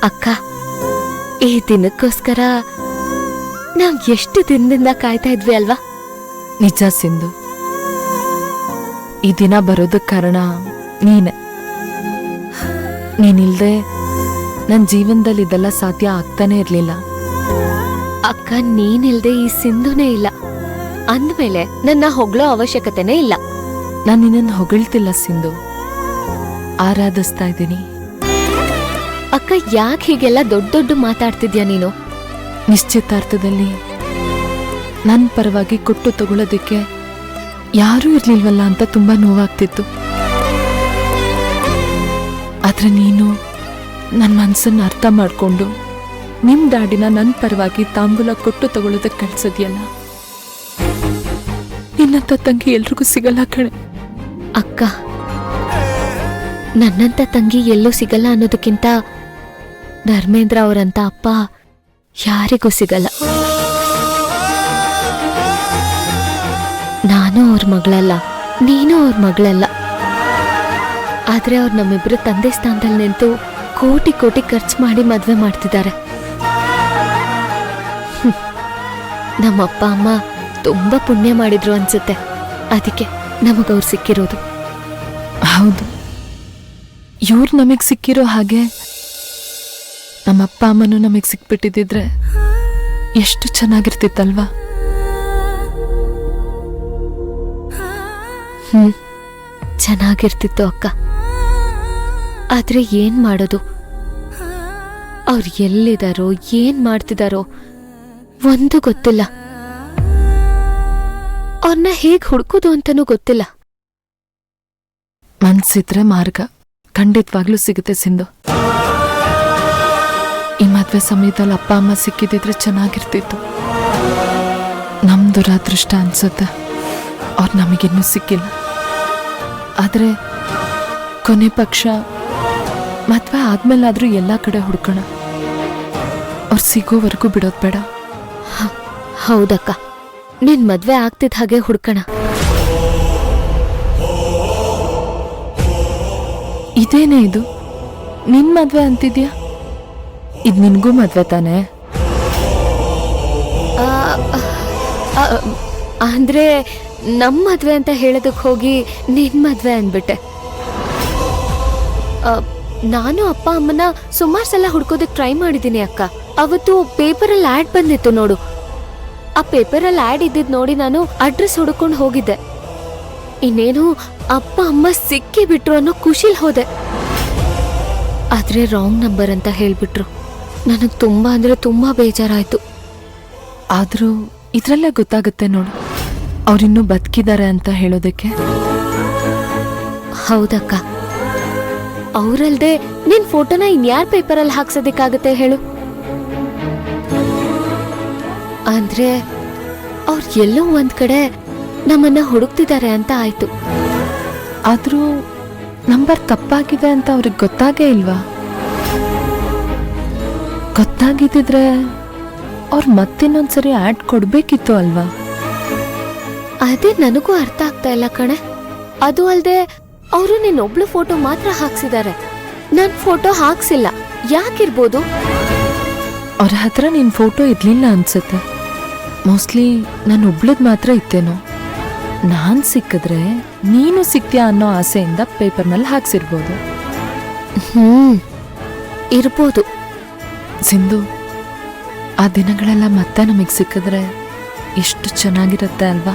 ಅಕ್ಕ, ಈ ದಿನಕ್ಕೋಸ್ಕರ ನಾವ್ ಎಷ್ಟು ದಿನದಿಂದ ಕಾಯ್ತಾ ಇದ್ವಿ ಅಲ್ವಾ? ನಿಜ ಸಿಂಧು, ಈ ದಿನ ಬರೋದಕ್ಕೆ ಕಾರಣ ನೀನೆ. ನೀನಿಲ್ದೆ ನನ್ನ ಜೀವನದಲ್ಲಿ ಇದೆಲ್ಲ ಸಾಧ್ಯ ಆಗ್ತಾನೆ ಇರ್ಲಿಲ್ಲ. ಅಕ್ಕ, ನೀನಿಲ್ದೆ ಈ ಸಿಂಧುನೇ ಇಲ್ಲ ಅಂದ್ಮೇಲೆ ನನ್ನ ಹೊಗಳೋ ಅವಶ್ಯಕತೆನೇ ಇಲ್ಲ. ನಾನು ನಿನ್ನನ್ನು ಹೊಗಳ್ತಿಲ್ಲ ಸಿಂಧು, ಆರಾಧಿಸ್ತಾ ಇದ್ದೀನಿ. ಅಕ್ಕ, ಯಾಕೆ ಹೀಗೆಲ್ಲ ದೊಡ್ಡ ದೊಡ್ಡ ಮಾತಾಡ್ತಿದ್ಯಾ ನೀನು? ನಿಶ್ಚಿತಾರ್ಥದಲ್ಲಿ ನನ್ನ ಪರವಾಗಿ ಕೊಟ್ಟು ತಗೊಳ್ಳೋದಕ್ಕೆ ಯಾರೂ ಇರ್ಲಿಲ್ವಲ್ಲ ಅಂತ ತುಂಬಾ ನೋವಾಗ್ತಿತ್ತು. ಆದ್ರೆ ನೀನು ನನ್ನ ಮನಸ್ಸನ್ನು ಅರ್ಥ ಮಾಡ್ಕೊಂಡು ನಿಮ್ ಡ್ಯಾಡಿನ ನನ್ನ ಪರವಾಗಿ ತಾಂಬೂಲ ಕೊಟ್ಟು ತಗೊಳ್ಳೋದಕ್ಕೆ ಕಳ್ಸೋದ್ಯಲ್ಲ, ನಿನ್ನಂತ ತಂಗಿ ಎಲ್ರಿಗೂ ಸಿಗಲ್ಲ ಕಣೆ. ಅಕ್ಕ, ನನ್ನಂತ ತಂಗಿ ಎಲ್ಲೂ ಸಿಗಲ್ಲ ಅನ್ನೋದಕ್ಕಿಂತ ಧರ್ಮೇಂದ್ರ ಅವರಂತ ಅಪ್ಪ ಯಾರಿಗೂ ಸಿಗಲ್ಲ. ನಾನು ಅವ್ರ ಮಗಳಲ್ಲ, ನೀನು ಅವ್ರ ಮಗಳಲ್ಲ. ಆದ್ರೆ ಅವ್ರು ನಮ್ಮಿಬ್ರು ತಂದೆ ಸ್ಥಾನದಲ್ಲಿ ನಿಂತು ಕೋಟಿ ಕೋಟಿ ಖರ್ಚು ಮಾಡಿ ಮದ್ವೆ ಮಾಡ್ತಿದ್ದಾರೆ. ನಮ್ಮಪ್ಪ ಅಮ್ಮ ತುಂಬಾ ಪುಣ್ಯ ಮಾಡಿದ್ರು ಅನ್ಸುತ್ತೆ, ಅದಕ್ಕೆ ನಮಗವ್ರು ಸಿಕ್ಕಿರೋದು. ಹೌದು, ಇವ್ರು ನಮಗ್ ಸಿಕ್ಕಿರೋ ಹಾಗೆ ನಮ್ಮಪ್ಪ ಅಮ್ಮನೂ ನಮಗ್ ಸಿಕ್ಬಿಟ್ಟಿದ್ರೆ ಎಷ್ಟು ಚೆನ್ನಾಗಿರ್ತಿತ್ತಲ್ವಾ? ಚೆನ್ನಾಗಿರ್ತಿತ್ತು ಅಕ್ಕ. ಆದ್ರೆ ಏನ್ ಮಾಡೋದು, ಅವ್ರು ಎಲ್ಲಿದಾರೋ ಏನ್ ಮಾಡ್ತಿದಾರೋ ಒಂದು ಗೊತ್ತಿಲ್ಲ. ಅವ್ರನ್ನ ಹೇಗ್ ಹುಡುಕೋದು ಅಂತನೂ ಗೊತ್ತಿಲ್ಲ. ಮನ್ಸಿದ್ರೆ ಮಾರ್ಗ ಖಂಡಿತವಾಗ್ಲೂ ಸಿಗುತ್ತೆ ಸಿಂಧು. ಈ ಮದ್ವೆ ಸಮಯದಲ್ಲಿ ಅಪ್ಪ ಅಮ್ಮ ಸಿಕ್ಕಿದಿದ್ರೆ ಚೆನ್ನಾಗಿರ್ತಿತ್ತು. ನಮ್ ದುರಾದೃಷ್ಟ ಅನ್ಸುತ್ತೆ, ಅವ್ರು ನಮಗಿನ್ನೂ ಸಿಕ್ಕಿಲ್ಲ. ಆದ್ರೆ ಕೊನೆ ಪಕ್ಷ ಮದ್ವೆ ಆದ್ಮೇಲಾದ್ರೂ ಎಲ್ಲಾ ಕಡೆ ಹುಡ್ಕೋಣ. ಅವ್ರು ಸಿಗೋವರೆಗೂ ಬಿಡೋದ್ ಬೇಡ. ಹೌದಕ್ಕ, ನಿನ್ ಮದ್ವೆ ಆಗ್ತಿದ್ ಹಾಗೆ ಹುಡ್ಕೋಣ. ಇದೇನೇ ಇದು, ನಿನ್ ಮದ್ವೆ ಅಂತಿದ್ಯಾ? ಇದ್ ನಿನ್ಗೂ ಮದ್ವೆ ತಾನೆ? ಅಂದ್ರೆ ನಮ್ ಮದ್ವೆ ಅಂತ ಹೇಳೋದಕ್ ಹೋಗಿ ನಿನ್ ಮದ್ವೆ ಅಂದ್ಬಿಟ್ಟೆ. ನಾನು ಅಪ್ಪ ಅಮ್ಮನ ಸುಮಾರು ಸಲ ಹುಡ್ಕೋದಕ್ ಟ್ರೈ ಮಾಡಿದ್ದೀನಿ ಅಕ್ಕ. ಅವತ್ತು ಪೇಪರಲ್ಲಿ ಆಡ್ ಬಂದಿತ್ತು ನೋಡು. ಆ ಪೇಪರಲ್ಲಿ ಆಡ್ ಇದ್ದಿದ್ ನೋಡಿ ನಾನು ಅಡ್ರೆಸ್ ಹುಡ್ಕೊಂಡು ಹೋಗಿದ್ದೆ. ಇನ್ನೇನು ಅಪ್ಪ ಅಮ್ಮ ಸಿಕ್ಕಿ ಬಿಟ್ರು ಅನ್ನೋ ಖುಷಿಲ್ ಹೋದೆ. ಆದ್ರೆ ರಾಂಗ್ ನಂಬರ್ ಅಂತ ಹೇಳ್ಬಿಟ್ರು. ನನಗ್ ತುಂಬಾ ಅಂದ್ರೆ ತುಂಬಾ ಬೇಜಾರಾಯ್ತು. ಆದ್ರೂ ಇದ್ರಲ್ಲೇ ಗೊತ್ತಾಗುತ್ತೆ ನೋಡು, ಅವ್ರಿನ್ನೂ ಬದುಕಿದ್ದಾರೆ ಅಂತ ಹೇಳೋದಕ್ಕೆ. ಹೌದಕ್ಕ, ಅವ್ರಲ್ದೆ ನಿನ್ ಫೋಟೋನ ಇನ್ಯಾರ್ ಪೇಪರಲ್ಲಿ ಹಾಕ್ಸೋದಕ್ಕಾಗತ್ತೆ ಹೇಳು? ಅಂದ್ರೆ ಅವ್ರು ಎಲ್ಲೋ ಒಂದ್ ಕಡೆ ನಮ್ಮನ್ನ ಹುಡುಕ್ತಿದ್ದಾರೆ ಅಂತ ಆಯ್ತು. ಆದ್ರೂ ನಂಬರ್ ತಪ್ಪಾಗಿದೆ ಅಂತ ಅವ್ರಿಗೆ ಗೊತ್ತಾಗೇ ಇಲ್ವಾ? ಗೊತ್ತಾಗಿದ್ದಿದ್ರೆ ಅವ್ರು ಮತ್ತಿನ್ನೊಂದ್ಸರಿ ಆಡ್ ಕೊಡ್ಬೇಕಿತ್ತು ಅಲ್ವಾ? ಅದೇ ನನಗೂ ಅರ್ಥ ಆಗ್ತಾ ಇಲ್ಲ ಕಣೆ. ಅದು ಅಲ್ದೆ ಅವರು ನಿನ್ನೊಬ್ಳು ಫೋಟೋ ಮಾತ್ರ ಹಾಕ್ಸಿದ್ದಾರೆ, ನನ್ ಫೋಟೋ ಹಾಕ್ಸಿಲ್ಲ. ಯಾಕಿರ್ಬೋದು? ಅವ್ರ ಹತ್ರ ನಿನ್ ಫೋಟೋ ಇರ್ಲಿಲ್ಲ ಅನ್ಸುತ್ತೆ. ಮೋಸ್ಟ್ಲಿ ನಾನು ಒಬ್ಳದ್ ಮಾತ್ರ ಇತ್ತೇನೋ. ನಾನ್ ಸಿಕ್ಕಿದ್ರೆ ನೀನು ಸಿಕ್ತ್ಯಾ ಅನ್ನೋ ಆಸೆಯಿಂದ ಪೇಪರ್ನಲ್ಲಿ ಹಾಕ್ಸಿರ್ಬೋದು. ಇರ್ಬೋದು ಸಿಂಧು. ಆ ದಿನಗಳೆಲ್ಲ ಮತ್ತೆ ನಮಗ್ ಸಿಕ್ಕಿದ್ರೆ ಎಷ್ಟು ಚೆನ್ನಾಗಿರುತ್ತೆ ಅಲ್ವಾ?